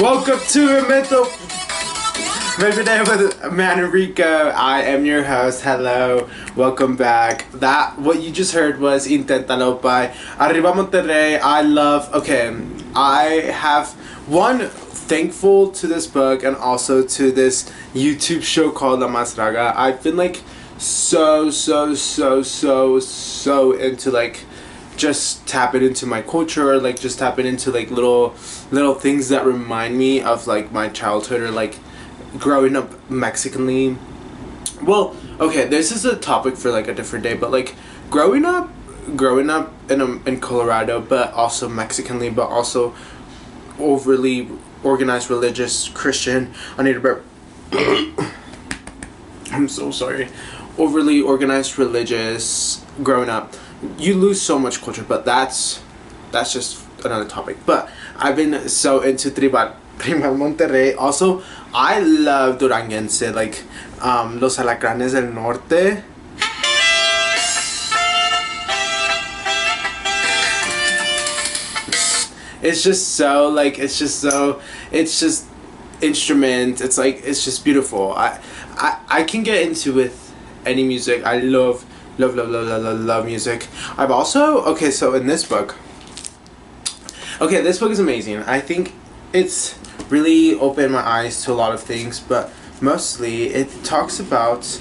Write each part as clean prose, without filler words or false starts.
Welcome to a mental Maybe Day with Manrico. I am your host. Hello, welcome back. What you just heard was Inténtalo by Arriba Monterrey. I have one thankful to this book and also to this YouTube show called La Más Draga. I've been like so into like just tapping into my culture, like just tapping into like little things that remind me of like my childhood or like growing up Mexicanly. Well, okay, this is a topic for like a different day, but like growing up in Colorado, but also Mexicanly, but also overly organized religious Christian. I need a burp. I'm so sorry. Overly organized religious growing up, you lose so much culture, but that's just another topic. But I've been so into Tribal Monterrey. Also, I love Duranguense, like Los Alacranes del Norte. It's just instrument. It's like, it's just beautiful. I can get into with any music. I love music. I've also, so in this book, this book is amazing. I think it's really opened my eyes to a lot of things, but mostly it talks about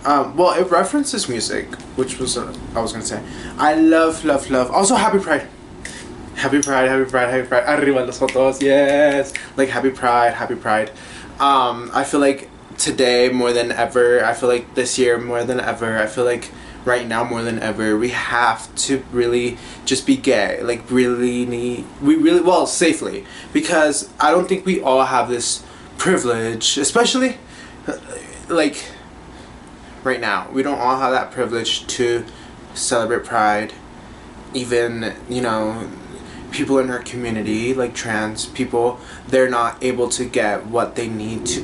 it references music, which was I was gonna say I love. Also, happy Pride. Arriba los jotos, yes, like happy Pride. I feel like today more than ever, I feel like this year more than ever, I feel like right now more than ever, we have to really just be gay, like safely, because I don't think we all have this privilege, especially like right now, we don't all have that privilege to celebrate Pride. Even, people in our community, like trans people, they're not able to get what they need to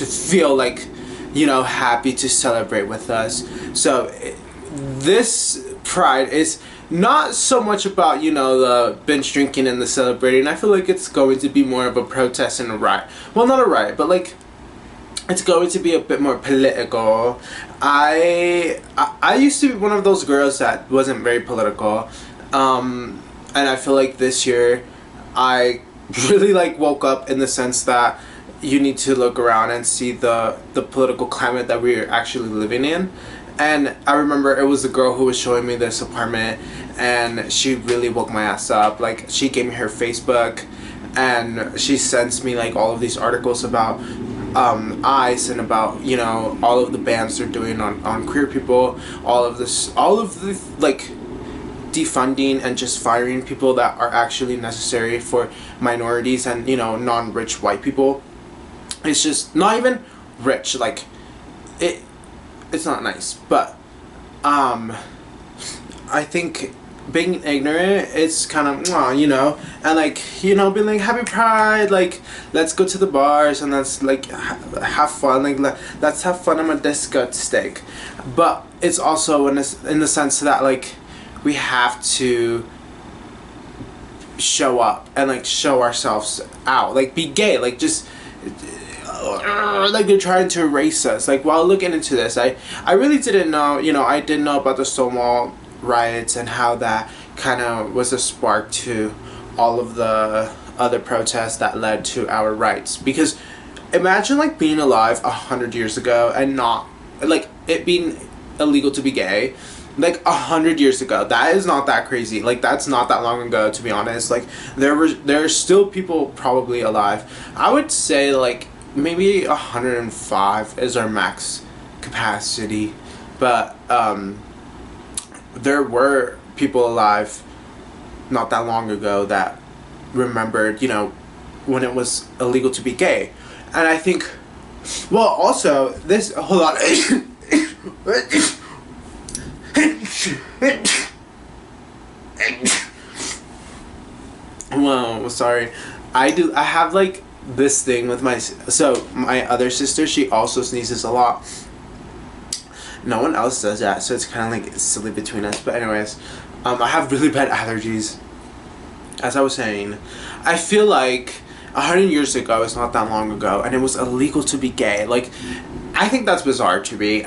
feel like, happy to celebrate with us. So this Pride is not so much about, the binge drinking and the celebrating. I feel like it's going to be more of a protest and a riot. Well, not a riot, but like it's going to be a bit more political. I used to be one of those girls that wasn't very political. And I feel like this year I really like woke up in the sense that you need to look around and see the political climate that we're actually living in. And I remember it was the girl who was showing me this apartment, and she really woke my ass up. Like, she gave me her Facebook, and she sends me like all of these articles about ICE and about, all of the bans they're doing on queer people, all of the like defunding and just firing people that are actually necessary for minorities and, non-rich white people. It's just not even rich, like it's not nice. But I think being ignorant, it's kind of and like, being like happy Pride, like let's go to the bars and let's like have fun, like let's have fun on a disco stick. But it's also in the sense that like we have to show up and like show ourselves out, like be gay, like just like they're trying to erase us. Like, while looking into this, I really didn't know, I didn't know about the Stonewall riots and how that kind of was a spark to all of the other protests that led to our rights. Because imagine like being alive 100 years ago and not like it being illegal to be gay. Like 100 years ago, that is not that crazy. Like, that's not that long ago, to be honest. Like, there are still people probably alive. I would say like maybe 105 is our max capacity, but there were people alive not that long ago that remembered, when it was illegal to be gay. And I think, well, also this, hold on. Well, sorry. I have like this thing with my other sister. She also sneezes a lot. No one else does that, so it's kind of like silly between us. But anyways, I have really bad allergies. As I was saying, I feel like 100 years ago is not that long ago, and it was illegal to be gay. Like, I think that's bizarre to me.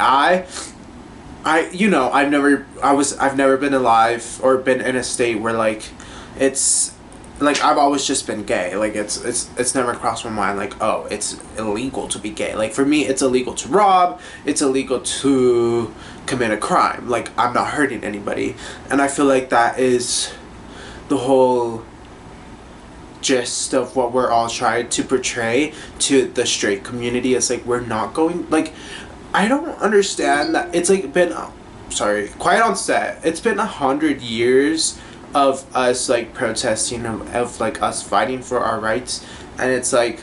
You know, I've never been alive or been in a state where like it's like I've always just been gay. Like it's never crossed my mind like, oh, it's illegal to be gay. Like for me, it's illegal to rob, it's illegal to commit a crime. Like I'm not hurting anybody. And I feel like that is the whole gist of what we're all trying to portray to the straight community. Is like we're not going, like, I don't understand that it's like been, quiet on set. It's been 100 years of us like protesting, of like us fighting for our rights, and it's like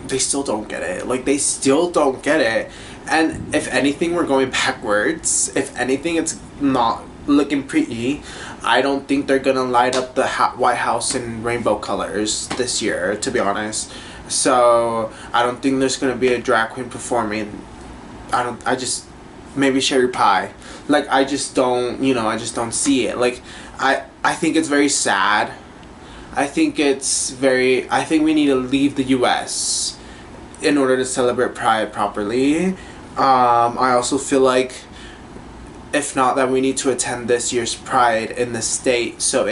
they still don't get it. Like they still don't get it. And if anything, we're going backwards. If anything, it's not looking pretty. I don't think they're gonna light up the White House in rainbow colors this year, to be honest. So I don't think there's gonna be a drag queen performing. Maybe Sherry Pie. Like I just don't see it. Like I think it's very sad. I think we need to leave the US in order to celebrate Pride properly. I also feel like if not, that we need to attend this year's Pride in the state so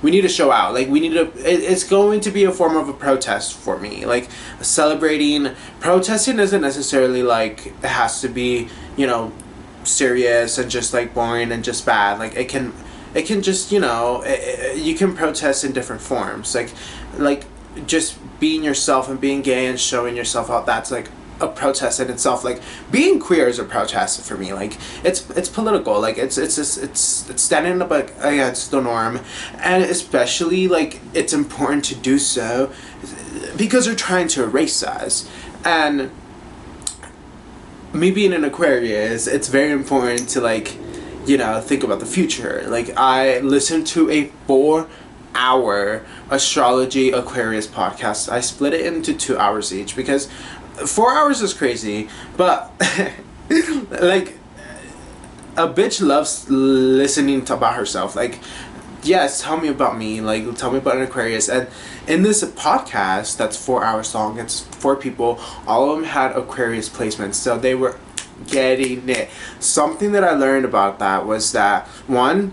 we need to show out. Like it's going to be a form of a protest for me. Like protesting isn't necessarily like it has to be, you know, serious and just like boring and just bad. Like it can just, you know, you can protest in different forms. Like just being yourself and being gay and showing yourself out, that's like a protest in itself. Like being queer is a protest for me. Like it's political. Like it's standing up against the norm, and especially like it's important to do so because they're trying to erase us. And me being an Aquarius, it's very important to like, you know, think about the future. Like I listened to a 4-hour astrology Aquarius podcast. I split it into 2 hours each because 4 hours is crazy, but like a bitch loves listening about herself. Like, yes, tell me about me. Like, tell me about an Aquarius. And in this podcast that's 4 hours long, it's 4 people. All of them had Aquarius placements, so they were getting it. Something that I learned about that was that I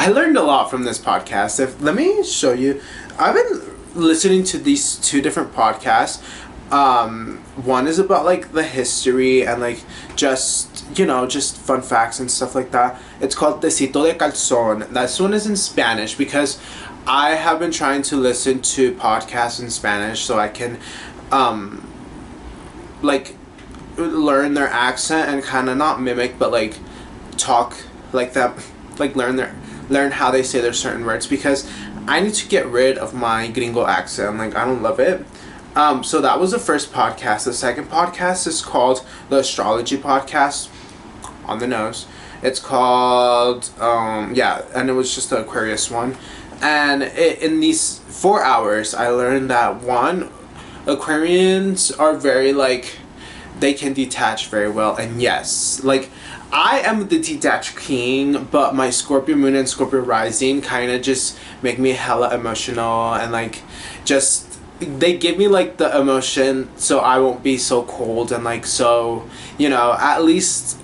learned a lot from this podcast. Let me show you. I've been listening to these 2 different podcasts. One is about like the history and like just, you know, just fun facts and stuff like that. It's called Tecito de Calzón. This one is in Spanish because I have been trying to listen to podcasts in Spanish so I can like learn their accent and kind of not mimic but like talk like them, like learn how they say their certain words, because I need to get rid of my gringo accent. Like I don't love it. So that was the first podcast. The second podcast is called the Astrology Podcast. On the nose. It's called, and it was just the Aquarius one. And in these 4 hours, I learned that Aquarians are very like, they can detach very well. And yes, like I am the detached king, but my Scorpio moon and Scorpio rising kind of just make me hella emotional and like just, they give me like the emotion so I won't be so cold and like so, you know, at least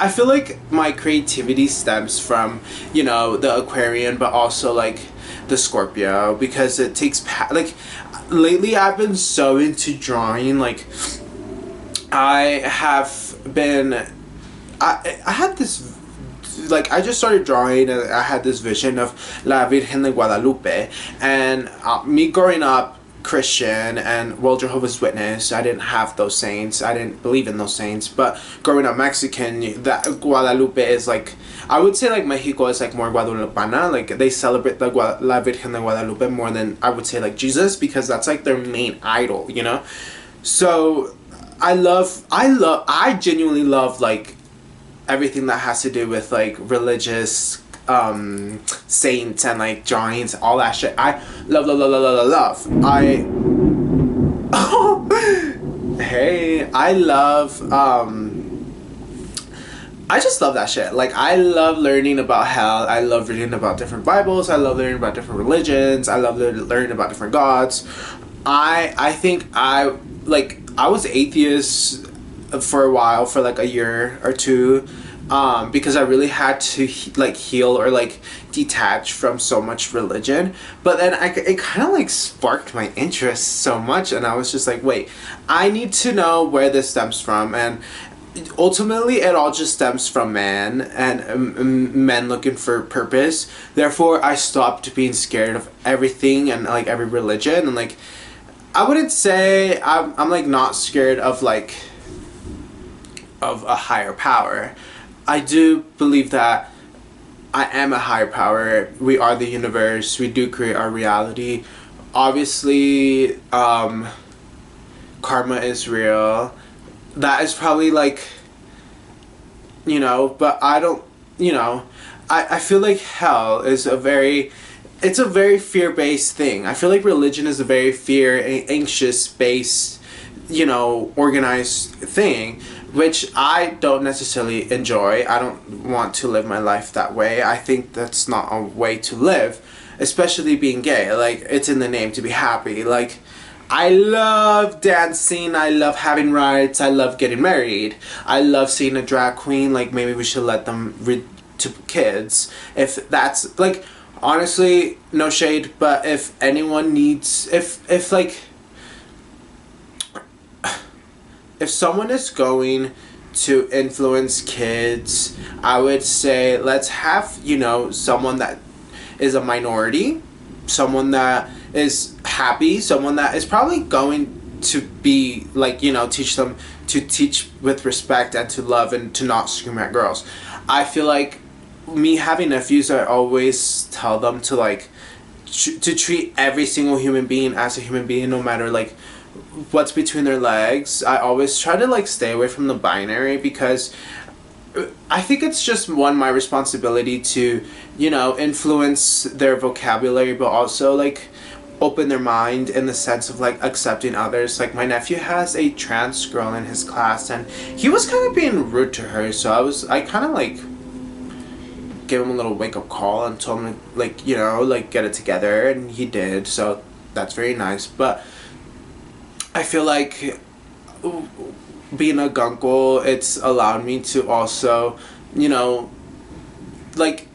I feel like my creativity stems from, you know, the Aquarian but also like the Scorpio, because it takes like lately I've been so into drawing. Like I had this, like I just started drawing and I had this vision of La Virgen de Guadalupe, and me growing up Christian and, well, Jehovah's Witness, I didn't have those saints, I didn't believe in those saints, but growing up Mexican, that Guadalupe is like, I would say like Mexico is like more Guadalupana. Like they celebrate the La Virgen de Guadalupe more than I would say like Jesus, because that's like their main idol, you know. So I genuinely love like everything that has to do with like religious saints and like drawings, all that shit. I love. I just love that shit. Like, I love learning about hell. I love reading about different Bibles. I love learning about different religions. I love learning about different gods. I think I was atheist for a while, for like a year or two, because I really had to heal or like detach from so much religion. But then it kind of like sparked my interest so much, and I was just like, wait, I need to know where this stems from. And ultimately it all just stems from man and men looking for purpose. Therefore I stopped being scared of everything and like every religion, and like I wouldn't say I'm like not scared of like of a higher power. I do believe that I am a higher power. We are the universe. We do create our reality. Obviously, karma is real. That is probably like, but I don't, I feel like hell is it's a very fear-based thing. I feel like religion is a very anxious-based, organized thing, which I don't necessarily enjoy. I don't want to live my life that way. I think that's not a way to live, especially being gay. Like, it's in the name to be happy. Like, I love dancing, I love having rights, I love getting married, I love seeing a drag queen. Like, maybe we should let them read to kids. If that's, like, honestly, no shade, but if anyone needs, if someone is going to influence kids, I would say let's have, someone that is a minority, someone that is happy, someone that is probably going to be like, teach them to teach with respect and to love and to not scream at girls. I feel like me having nephews, I always tell them to like to treat every single human being as a human being, no matter like what's between their legs. I always try to like stay away from the binary, because I think it's just my responsibility to, influence their vocabulary, but also like open their mind in the sense of like accepting others. Like, my nephew has a trans girl in his class, and he was kind of being rude to her, so I kind of like gave him a little wake up call and told him like, get it together, and he did, so that's very nice. But I feel like being a gunkle, it's allowed me to also, like,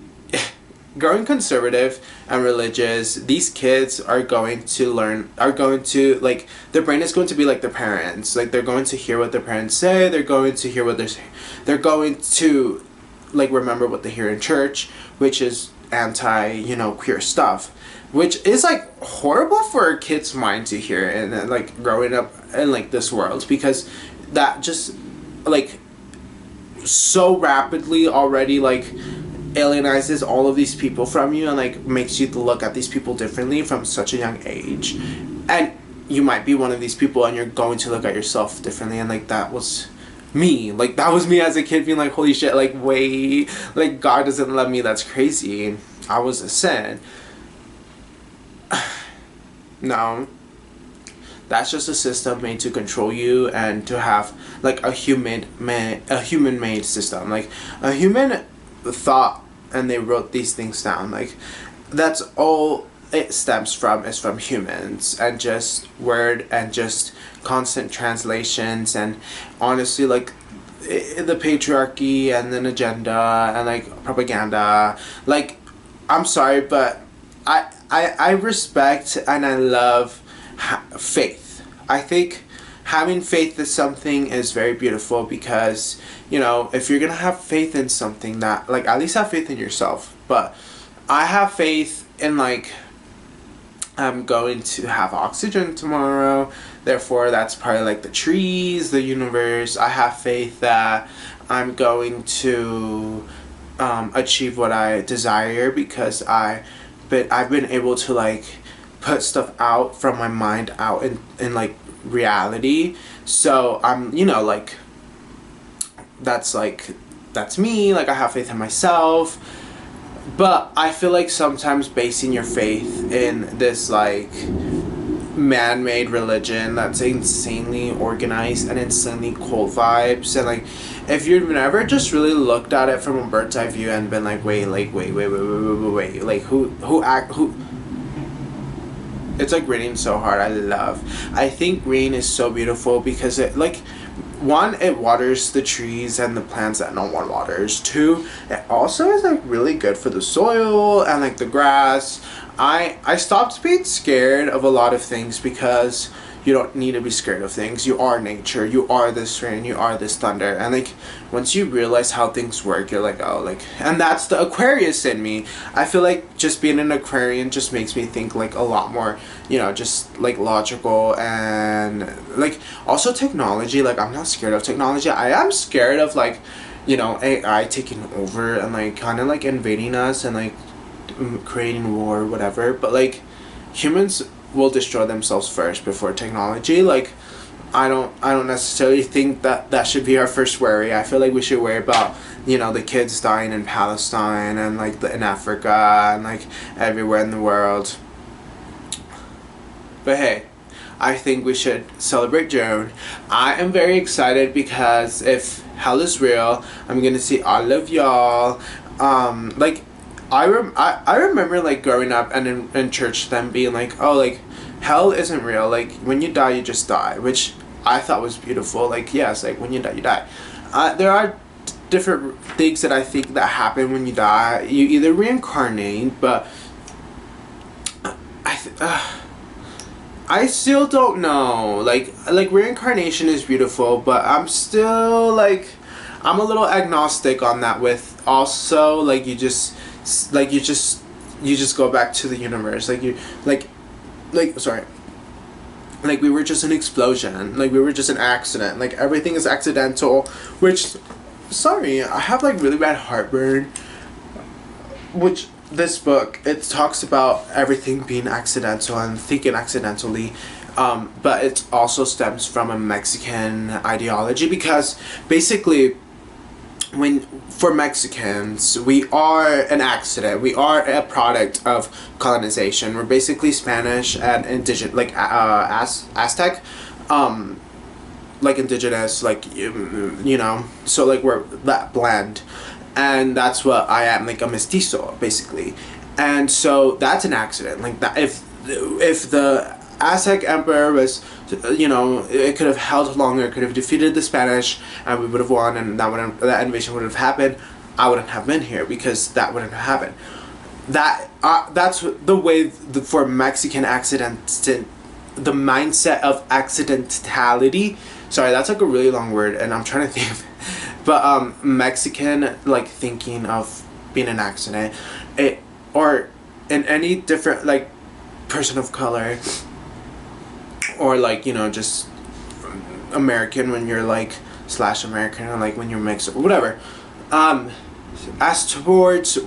growing conservative and religious, these kids are going to like, their brain is going to be like their parents. Like, they're going to hear what their parents say, they're going to hear what they're going to like remember what they hear in church, which is queer stuff, which is like horrible for a kid's mind to hear, and like growing up in like this world, because that just like so rapidly already like alienizes all of these people from you, and like makes you look at these people differently from such a young age. And you might be one of these people, and you're going to look at yourself differently, and like that was me as a kid, being like, holy shit, like, wait, like, God doesn't love me, that's crazy, I was a sin. No, that's just a system made to control you and to have like a human made system, like a human thought, and they wrote these things down. Like, that's all it stems from, is from humans, and just word and just constant translations, and honestly like the patriarchy and an agenda and like propaganda. Like, I'm sorry, but I respect and I love faith. I think having faith is something is very beautiful, because if you're gonna have faith in something, that like, at least have faith in yourself. But I have faith in like, I'm going to have oxygen tomorrow, therefore that's probably like the trees, the universe. I have faith that I'm going to achieve what I desire, because I've been able to like put stuff out from my mind out in like reality. So I'm like, that's me. Like, I have faith in myself. But I feel like sometimes basing your faith in this like man-made religion that's insanely organized and insanely cult vibes, and like if you've never just really looked at it from a bird's eye view and been like, wait, like who, it's like raining so hard. I think rain is so beautiful because it, like, one, it waters the trees and the plants that no one waters. Two, it also is like really good for the soil and like the grass. I stopped being scared of a lot of things because you don't need to be scared of things. You are nature. You are this rain. You are this thunder. And like once you realize how things work, you're like, oh, like, and that's the Aquarius in me. I feel like just being an Aquarian just makes me think like a lot more, you know, just like logical and like also technology. Like I'm not scared of technology. I am scared of like, you know, AI taking over and like kind of like invading us and like creating war or whatever. But like humans will destroy themselves first before technology. Like I don't necessarily think that should be our first worry. I feel like we should worry about, you know, the kids dying in Palestine and like in Africa and like everywhere in the world. But hey, I think we should celebrate June. I am very excited because if hell is real, I'm gonna see all of y'all. Like I remember like growing up and in church them being like, oh, like hell isn't real, like when you die you just die, which I thought was beautiful. Like yes, like when you die you die. There are different things that I think that happen when you die. You either reincarnate, but I still don't know. Like reincarnation is beautiful, but I'm still like I'm a little agnostic on that. With also like you just go back to the universe. Like you like sorry. Like we were just an explosion. Like we were just an accident. Like everything is accidental. Which, sorry, I have like really bad heartburn. Which this book, it talks about everything being accidental and thinking accidentally. But it also stems from a Mexican ideology because basically for Mexicans, we are an accident. We are a product of colonization. We're basically Spanish and indigenous, like Aztec, like indigenous, like you know. So like we're that blend, and that's what I am, like a mestizo, basically. And so that's an accident. Like that, if the Aztec emperor was, you know, it could have held longer, could have defeated the Spanish, and we would have won, and that invasion would have happened. I wouldn't have been here because that wouldn't have happened. That's the way for Mexican accidents, the mindset of accidentality. Sorry, that's like a really long word, and I'm trying to think of it. But Mexican like thinking of being an accident, or in any different like person of color. Or like, you know, just American when you're like / American, or like when you're mixed or whatever. As towards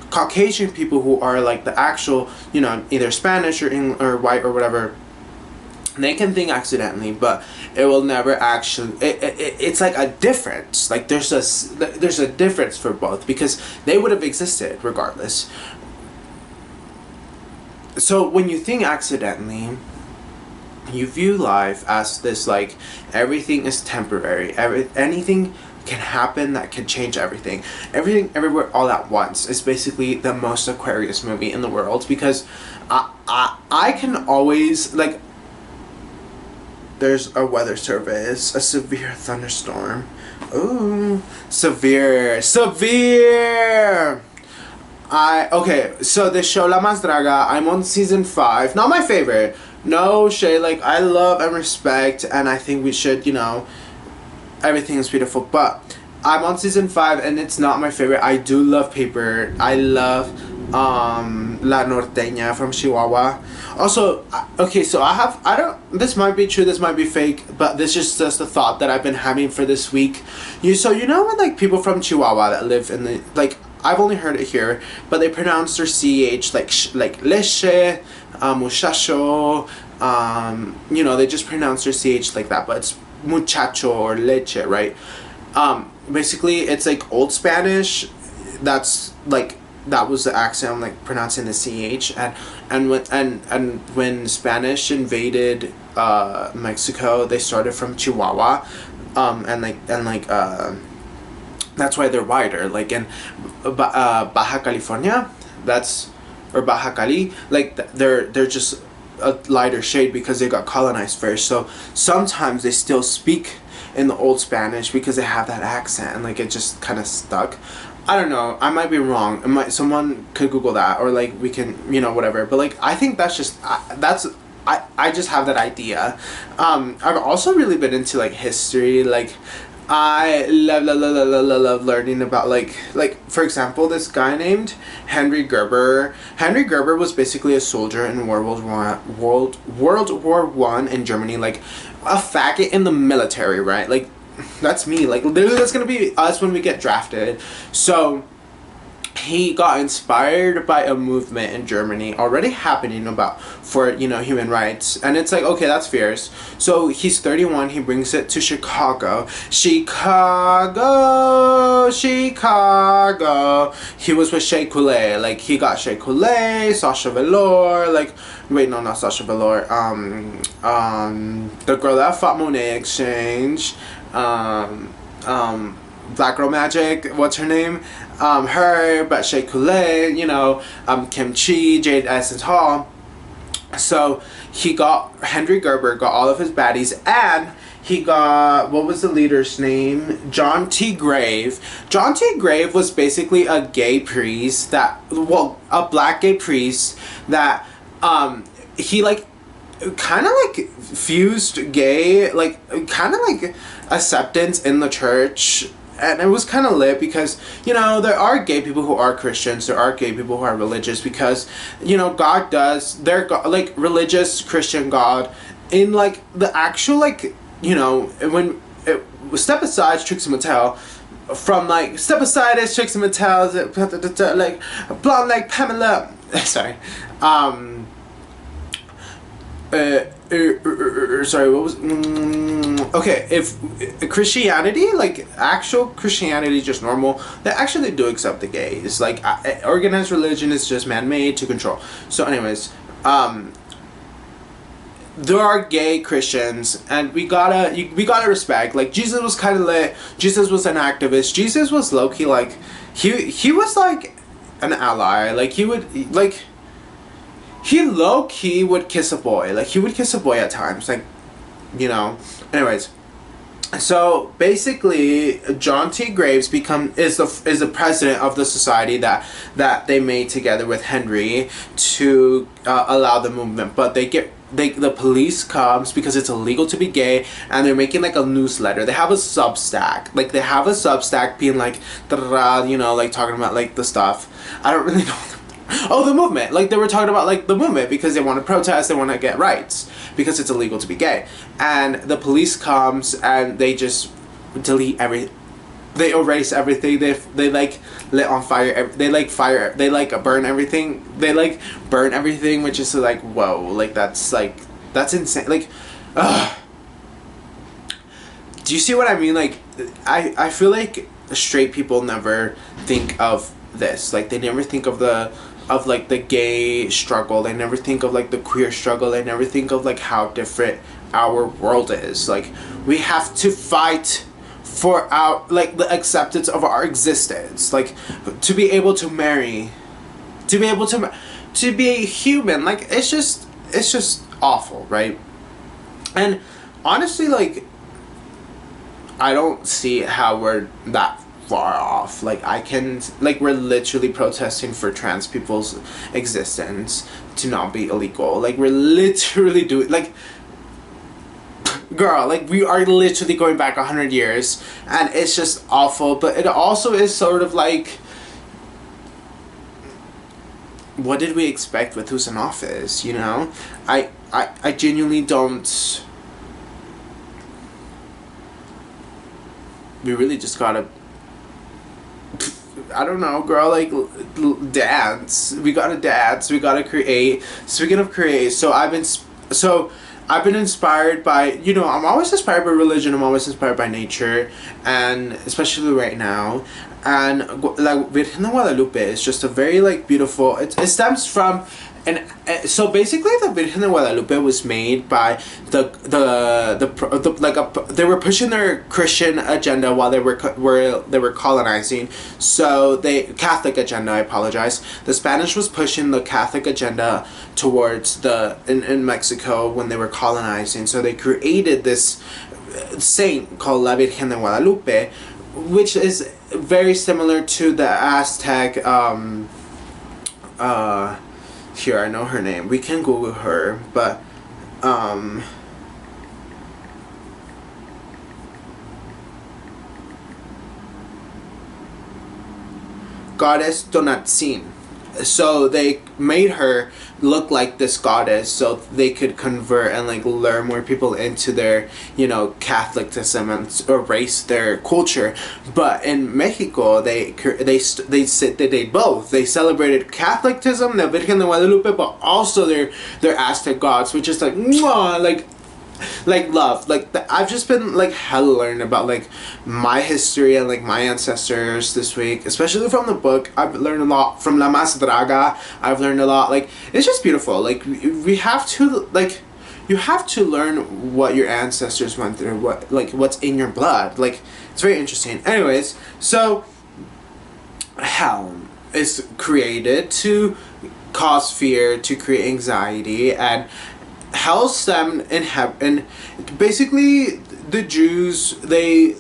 Caucasian people who are like the actual, you know, either Spanish or white or whatever, they can think accidentally, but it will never actually. It's like a difference. Like there's a difference for both because they would have existed regardless. So when you think accidentally, you view life as this like everything is temporary. Anything can happen that can change everything. Everything everywhere all at once is basically the most Aquarius movie in the world because I can always like. There's a weather service, a severe thunderstorm. Ooh, severe. Okay, so the show La Más Draga, I'm on season 5. Not my favorite. No shade, like I love and respect, and I think we should, you know, everything is beautiful, but I'm on season 5 and it's not my favorite. I do love Paper. I love La Norteña from Chihuahua. Also, okay, so this might be true, this might be fake, but this is just a thought that I've been having for this week. You know when like people from Chihuahua that live in the, like, I've only heard it here, but they pronounce their CH like leche, muchacho, you know, they just pronounce their CH like that, but it's muchacho or leche, right? Basically, it's like Old Spanish. That's like, that was the accent, like pronouncing the CH, and when Spanish invaded Mexico, they started from Chihuahua, and That's why they're whiter. Like in Baja California, or Baja Cali, like they're just a lighter shade because they got colonized first. So sometimes they still speak in the old Spanish because they have that accent, and like it just kind of stuck. I don't know. I might be wrong. Someone could Google that, or like we can, whatever. But like I think that's just I just have that idea. I've also really been into like history. Like I love learning about like for example, this guy named Henry Gerber. Henry Gerber was basically a soldier in World War One in Germany, like a faggot in the military, right? Like that's me. Like literally, that's gonna be us when we get drafted. So he got inspired by a movement in Germany already happening for human rights, and it's like, okay, that's fierce. So he's 31. He brings it to Chicago. He was with h3ll. Like he got h3ll, Sasha Velour. Like wait, no, not Sasha Velour. The girl that fought Monet Exchange. Black Girl Magic, what's her name? Her, but h3ll, Kim Chi, Jade Essence Hall. So Henry Gerber got all of his baddies, and he got, what was the leader's name? John T. Grave. John T. Grave was basically a gay priest a black gay priest that, he like, kind of like fused gay, like kind of like acceptance in the church. And it was kind of lit because, there are gay people who are Christians. There are gay people who are religious because, God does, like, religious Christian God in, like, the actual, like, when Step Aside is Trixie Mattel, from, like, Step Aside is Trixie Mattel, like, blonde like Pamela, sorry, sorry, what was okay, if Christianity, like actual Christianity, just normal, they actually do accept the gays. Like organized religion is just man-made to control. So anyways, there are gay Christians, and we gotta respect. Like Jesus was kind of lit. Jesus was an activist. Jesus was low-key, like he was like an ally. Like he low-key would kiss a boy. Like, he would kiss a boy at times. Like, Anyways. So, basically, John T. Graves is the president of the society that they made together with Henry to allow the movement. But the police comes because it's illegal to be gay, and they're making like a newsletter. They have a Substack. Like, they have a Substack being like, like talking about like the stuff. I don't really know. Oh, the movement. Like, they were talking about, like, the movement because they want to protest, they want to get rights because it's illegal to be gay. And the police comes and they just delete everything. They erase everything. They like, lit on fire. They, like, burn everything. They, like, burn everything, which is, like, whoa. Like, that's insane. Like, ugh. Do you see what I mean? Like, I feel like straight people never think of this. Like, they never think of the gay struggle. They never think of like the queer struggle. They never think of like how different our world is. Like, we have to fight for our, like, the acceptance of our existence, like to be able to marry, to be human. Like, it's just awful, right? And honestly, like, I don't see how we're that far off. Like, we're literally protesting for trans people's existence to not be illegal. Like, we're literally doing, like, girl, like, we are literally going back 100 years, and it's just awful. But it also is sort of like, what did we expect with who's in office, I genuinely don't. We really just gotta, I don't know, girl, like, dance. We gotta dance. We gotta create. Speaking of create, so I've been inspired by, I'm always inspired by religion. I'm always inspired by nature, and especially right now. And like Virgen de Guadalupe is just a very, like, beautiful. It stems from an So basically, the Virgen de Guadalupe was made by they were pushing their Christian agenda while they were colonizing. So Catholic agenda. I apologize. The Spanish was pushing the Catholic agenda towards in Mexico when they were colonizing. So they created this saint called La Virgen de Guadalupe, which is very similar to the Aztec. Here, I know her name. We can Google her, but Goddess Donatzin. So they made her look like this goddess so they could convert and like lure more people into their, Catholicism and erase their culture. But in Mexico, they did both. They celebrated Catholicism, the Virgen de Guadalupe, but also their Aztec gods, which is like mwah, like love. I've just been like hella learning about like my history and like my ancestors this week, especially from the book. I've learned a lot from La Más Draga. I've learned a lot. Like, it's just beautiful. Like, we have to like, you have to learn what your ancestors went through, what's in your blood. Like, it's very interesting. Anyways, so hell is created to cause fear, to create anxiety, and hell stemmed in heaven. Basically, the Jews, they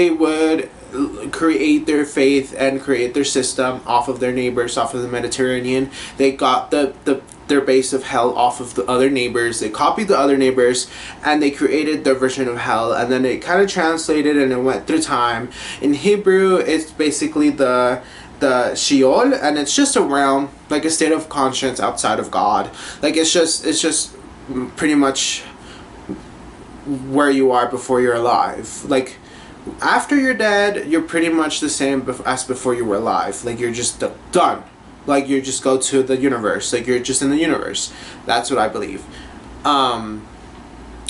would create their faith and create their system off of their neighbors, off of the Mediterranean. They got their base of hell off of the other neighbors. They copied the other neighbors and they created their version of hell, and then it kind of translated and it went through time. In Hebrew, it's basically the Sheol, and it's just a realm, like a state of conscience outside of God. Like, it's just pretty much where you are before you're alive. Like, after you're dead, you're pretty much the same as before you were alive. Like, you're just done. Like, you just go to the universe. Like, you're just in the universe. That's what I believe. Well,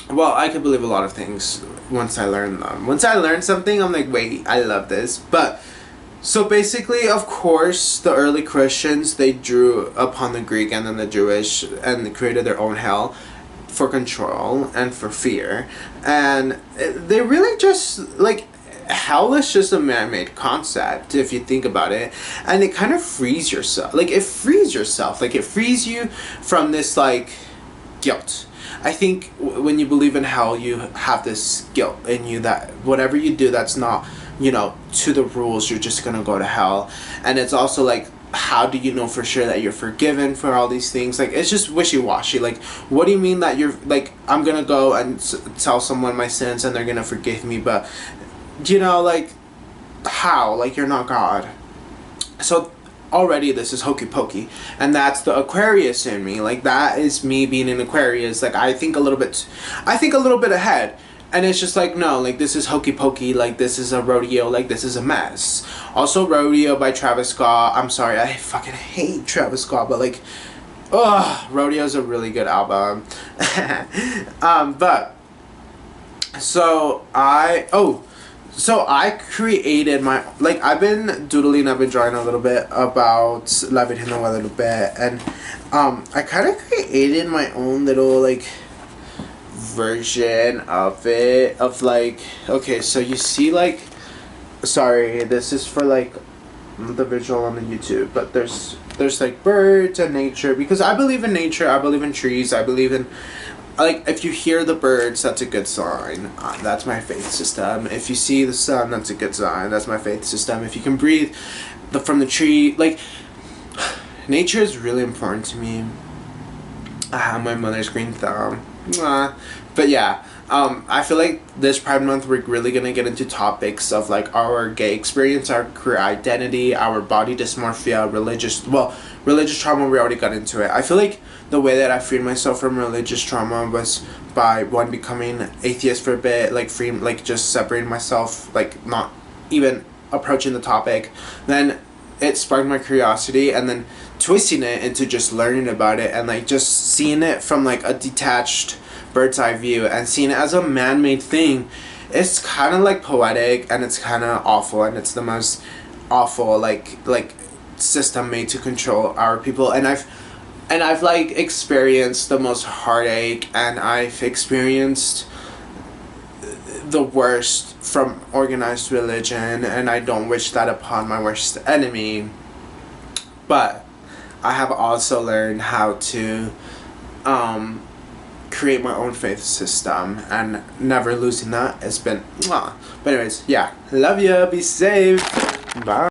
I could believe a lot of things once I learn them. Once I learn something, I'm like, wait, I love this. But so basically, of course, the early Christians, they drew upon the Greek and then the Jewish, and they created their own hell for control and for fear. And they really just, like, hell is just a man-made concept, if you think about it. And it kind of frees yourself. Like, it frees yourself. Like, it frees you from this, like, guilt. I think when you believe in hell, you have this guilt in you that whatever you do that's not, to the rules, you're just gonna go to hell. And it's also like, how do you know for sure that you're forgiven for all these things? Like, it's just wishy-washy. Like, what do you mean that you're, like, I'm gonna go and tell someone my sins and they're gonna forgive me, but, like, how? Like, you're not God. So already this is hokey pokey, and that's the Aquarius in me. Like, that is me being an Aquarius. Like, I think a little bit ahead. And it's just like, no, like, this is hokey pokey, like, this is a rodeo, like, this is a mess. Also, Rodeo by Travis Scott. I'm sorry, I fucking hate Travis Scott, but, like, Rodeo is a really good album. But, so I created my, like, I've been doodling, I've been drawing a little bit about La Virgen de Guadalupe, and, I kind of created my own little, like, version of it, of like, okay, so you see, like, sorry, this is for like the visual on the YouTube, but there's like birds and nature, because I believe in nature, I believe in trees, I believe in, like, if you hear the birds, that's a good sign. That's my faith system. If you see the sun, that's a good sign. That's my faith system. If you can breathe from the tree, like, nature is really important to me. I have my mother's green thumb. But yeah, I feel like this Pride Month we're really gonna get into topics of like our gay experience, our queer identity, our body dysmorphia, religious trauma. We already got into it. I feel like the way that I freed myself from religious trauma was by becoming atheist for a bit, like just separating myself, like not even approaching the topic. Then it sparked my curiosity, and then twisting it into just learning about it and like just seeing it from like a detached bird's eye view and seeing it as a man-made thing. It's kind of like poetic, and it's kind of awful, and it's the most awful like system made to control our people. And And I've like experienced the most heartache, and I've experienced the worst from organized religion, and I don't wish that upon my worst enemy. But I have also learned how to create my own faith system, and never losing that has been mwah. But anyways, yeah, love ya, be safe, bye.